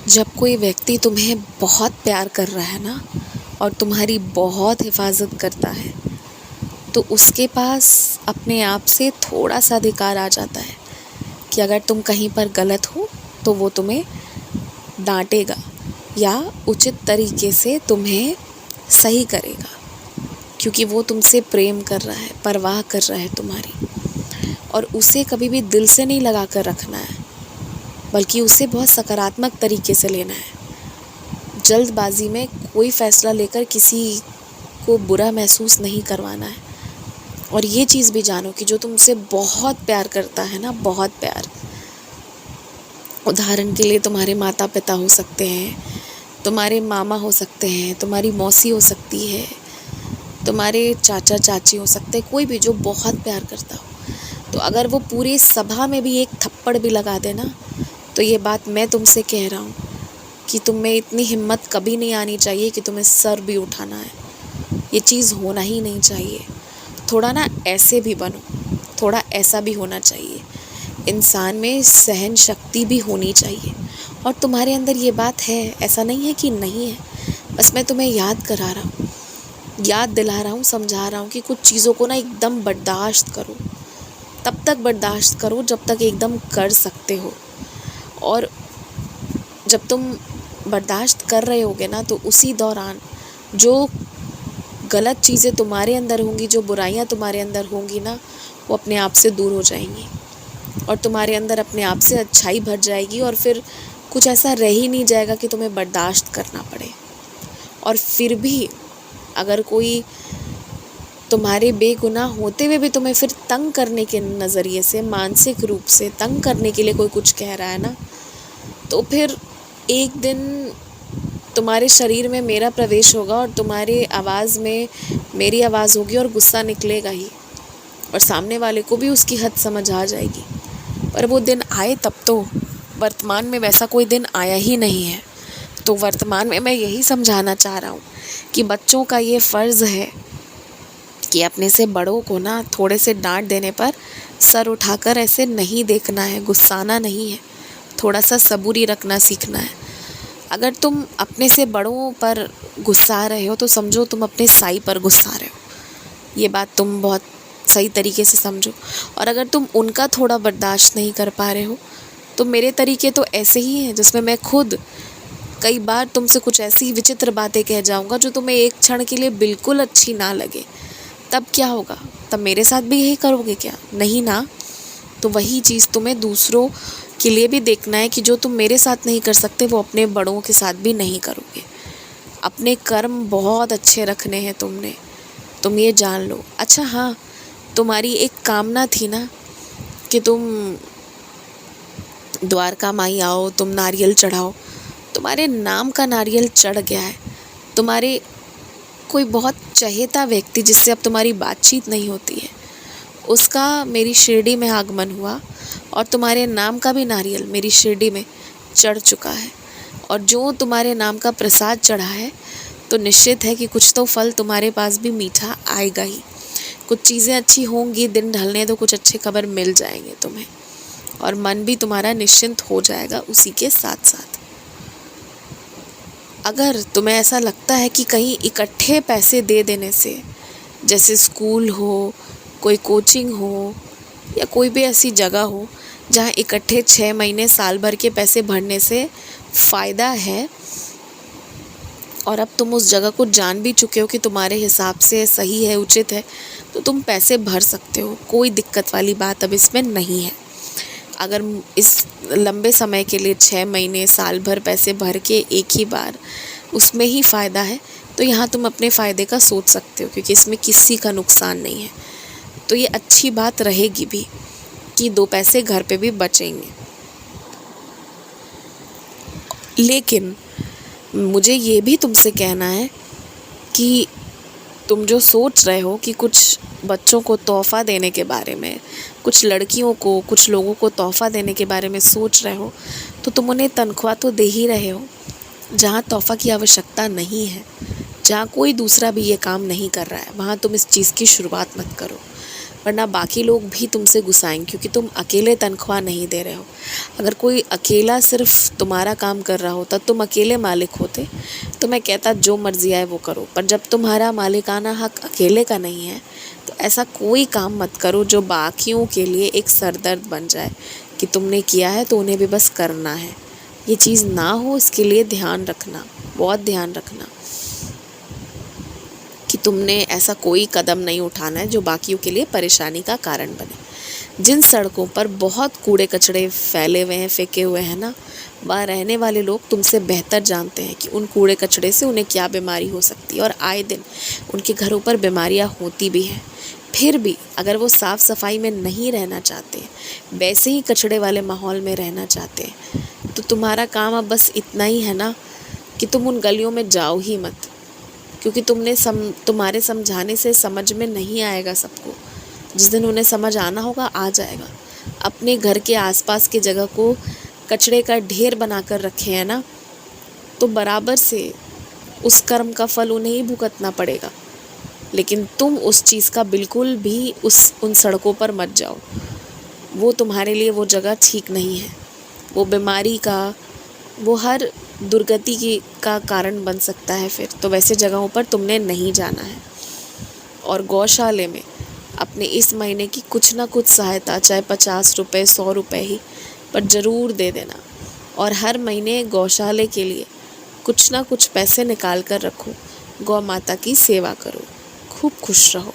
जब कोई व्यक्ति तुम्हें बहुत प्यार कर रहा है ना और तुम्हारी बहुत हिफाजत करता है तो उसके पास अपने आप से थोड़ा सा अधिकार आ जाता है कि अगर तुम कहीं पर गलत हो तो वो तुम्हें डांटेगा या उचित तरीके से तुम्हें सही करेगा, क्योंकि वो तुमसे प्रेम कर रहा है, परवाह कर रहा है तुम्हारी। और उसे कभी भी दिल से नहीं लगा कर रखना है, बल्कि उसे बहुत सकारात्मक तरीके से लेना है। जल्दबाजी में कोई फ़ैसला लेकर किसी को बुरा महसूस नहीं करवाना है। और ये चीज़ भी जानो कि जो तुमसे बहुत प्यार करता है ना, बहुत प्यार, उदाहरण के लिए तुम्हारे माता पिता हो सकते हैं, तुम्हारे मामा हो सकते हैं, तुम्हारी मौसी हो सकती है, तुम्हारे चाचा चाची हो सकते हैं, कोई भी जो बहुत प्यार करता हो, तो अगर वो पूरे सभा में भी एक थप्पड़ भी लगा देना, तो ये बात मैं तुमसे कह रहा हूँ कि तुम में इतनी हिम्मत कभी नहीं आनी चाहिए कि तुम्हें सर भी उठाना है। ये चीज़ होना ही नहीं चाहिए। थोड़ा ना ऐसे भी बनो, थोड़ा ऐसा भी होना चाहिए। इंसान में सहन शक्ति भी होनी चाहिए और तुम्हारे अंदर ये बात है, ऐसा नहीं है कि नहीं है। बस मैं तुम्हें याद करा रहा हूँ, याद दिला रहा हूँ, समझा रहा हूँ कि कुछ चीज़ों को ना एकदम बर्दाश्त करो। तब तक बर्दाश्त करो जब तक एकदम कर सकते हो। और जब तुम बर्दाश्त कर रहे होगे ना, तो उसी दौरान जो गलत चीज़ें तुम्हारे अंदर होंगी, जो बुराइयां तुम्हारे अंदर होंगी ना, वो अपने आप से दूर हो जाएंगी और तुम्हारे अंदर अपने आप से अच्छाई भर जाएगी। और फिर कुछ ऐसा रह ही नहीं जाएगा कि तुम्हें बर्दाश्त करना पड़े। और फिर भी अगर कोई तुम्हारे बेगुनाह होते हुए भी तुम्हें फिर तंग करने के नज़रिए से, मानसिक रूप से तंग करने के लिए कोई कुछ कह रहा है ना, तो फिर एक दिन तुम्हारे शरीर में मेरा प्रवेश होगा और तुम्हारी आवाज़ में मेरी आवाज़ होगी और गुस्सा निकलेगा ही, और सामने वाले को भी उसकी हद समझ आ जाएगी। पर वो दिन आए तब तो। वर्तमान में वैसा कोई दिन आया ही नहीं है। तो वर्तमान में मैं यही समझाना चाह रहा हूँ कि बच्चों का ये फ़र्ज़ है कि अपने से बड़ों को ना थोड़े से डांट देने पर सर उठाकर ऐसे नहीं देखना है, गुस्साना नहीं है, थोड़ा सा सबूरी रखना सीखना है। अगर तुम अपने से बड़ों पर गुस्सा रहे हो तो समझो तुम अपने साई पर गुस्सा रहे हो। ये बात तुम बहुत सही तरीके से समझो। और अगर तुम उनका थोड़ा बर्दाश्त नहीं कर पा रहे हो तो मेरे तरीके तो ऐसे ही हैं, जिसमें मैं खुद कई बार तुमसे कुछ ऐसी विचित्र बातें कह जाऊँगा जो तुम्हें एक क्षण के लिए बिल्कुल अच्छी ना लगे। तब क्या होगा? तब मेरे साथ भी यही करोगे क्या? नहीं ना। तो वही चीज़ तुम्हें दूसरों के लिए भी देखना है कि जो तुम मेरे साथ नहीं कर सकते वो अपने बड़ों के साथ भी नहीं करोगे। अपने कर्म बहुत अच्छे रखने हैं तुमने, तुम ये जान लो। अच्छा हाँ, तुम्हारी एक कामना थी ना कि तुम द्वारका माई आओ, तुम नारियल चढ़ाओ। तुम्हारे नाम का नारियल चढ़ गया है। तुम्हारे कोई बहुत चहेता व्यक्ति जिससे अब तुम्हारी बातचीत नहीं होती है, उसका मेरी शिरडी में आगमन हुआ और तुम्हारे नाम का भी नारियल मेरी शिरडी में चढ़ चुका है। और जो तुम्हारे नाम का प्रसाद चढ़ा है तो निश्चित है कि कुछ तो फल तुम्हारे पास भी मीठा आएगा ही। कुछ चीज़ें अच्छी होंगी, दिन ढलने तो कुछ अच्छे खबर मिल जाएंगे तुम्हें, और मन भी तुम्हारा निश्चिंत हो जाएगा उसी के साथ साथ। अगर तुम्हें ऐसा लगता है कि कहीं इकट्ठे पैसे दे देने से, जैसे स्कूल हो, कोई कोचिंग हो या कोई भी ऐसी जगह हो जहाँ इकट्ठे 6 महीने साल भर के पैसे भरने से फ़ायदा है, और अब तुम उस जगह को जान भी चुके हो कि तुम्हारे हिसाब से सही है, उचित है, तो तुम पैसे भर सकते हो। कोई दिक्कत वाली बात अब इसमें नहीं है। अगर इस लंबे समय के लिए 6 महीने साल भर पैसे भर के एक ही बार उसमें ही फ़ायदा है, तो यहाँ तुम अपने फ़ायदे का सोच सकते हो, क्योंकि इसमें किसी का नुकसान नहीं है। तो ये अच्छी बात रहेगी भी कि 2 पैसे घर पे भी बचेंगे। लेकिन मुझे ये भी तुमसे कहना है कि तुम जो सोच रहे हो कि कुछ बच्चों को तोहफ़ा देने के बारे में, कुछ लड़कियों को, कुछ लोगों को तोहफ़ा देने के बारे में सोच रहे हो, तो तुम उन्हें तनख्वाह तो दे ही रहे हो। जहाँ तोहफ़ा की आवश्यकता नहीं है, जहाँ कोई दूसरा भी ये काम नहीं कर रहा है, वहाँ तुम इस चीज़ की शुरुआत मत करो। वरना बाकी लोग भी तुमसे गुस्साएंगे, क्योंकि तुम अकेले तनख्वाह नहीं दे रहे हो। अगर कोई अकेला सिर्फ तुम्हारा काम कर रहा होता, तुम अकेले मालिक होते, तो मैं कहता जो मर्जी आए वो करो। पर जब तुम्हारा मालिकाना हक अकेले का नहीं है, तो ऐसा कोई काम मत करो जो बाकियों के लिए एक सरदर्द बन जाए कि तुमने किया है तो उन्हें भी बस करना है। ये चीज़ ना हो, इसके लिए ध्यान रखना, बहुत ध्यान रखना कि तुमने ऐसा कोई कदम नहीं उठाना है जो बाकियों के लिए परेशानी का कारण बने। जिन सड़कों पर बहुत कूड़े कचड़े फैले हुए हैं, फेंके हुए हैं ना, वहाँ रहने वाले लोग तुमसे बेहतर जानते हैं कि उन कूड़े कचड़े से उन्हें क्या बीमारी हो सकती है, और आए दिन उनके घरों पर बीमारियाँ होती भी हैं। फिर भी अगर वो साफ़ सफाई में नहीं रहना चाहते, वैसे ही कचड़े वाले माहौल में रहना चाहते हैं, तो तुम्हारा काम अब बस इतना ही है ना कि तुम उन गलियों में जाओ ही मत, क्योंकि तुम्हारे समझाने से समझ में नहीं आएगा सबको। जिस दिन उन्हें समझ आना होगा, आ जाएगा। अपने घर के आसपास की जगह को कचड़े का ढेर बनाकर रखे हैं ना, तो बराबर से उस कर्म का फल उन्हें ही भुगतना पड़ेगा। लेकिन तुम उस चीज़ का बिल्कुल भी उन सड़कों पर मत जाओ। वो तुम्हारे लिए वो जगह ठीक नहीं है। वो बीमारी का, वो हर दुर्गति का कारण बन सकता है। फिर तो वैसे जगहों पर तुमने नहीं जाना है। और गौशाले में अपने इस महीने की कुछ ना कुछ सहायता, चाहे 50 रुपये 100 रुपये ही, पर ज़रूर दे देना। और हर महीने गौशाले के लिए कुछ ना कुछ पैसे निकाल कर रखो। गौ माता की सेवा करो। खूब खुश रहो।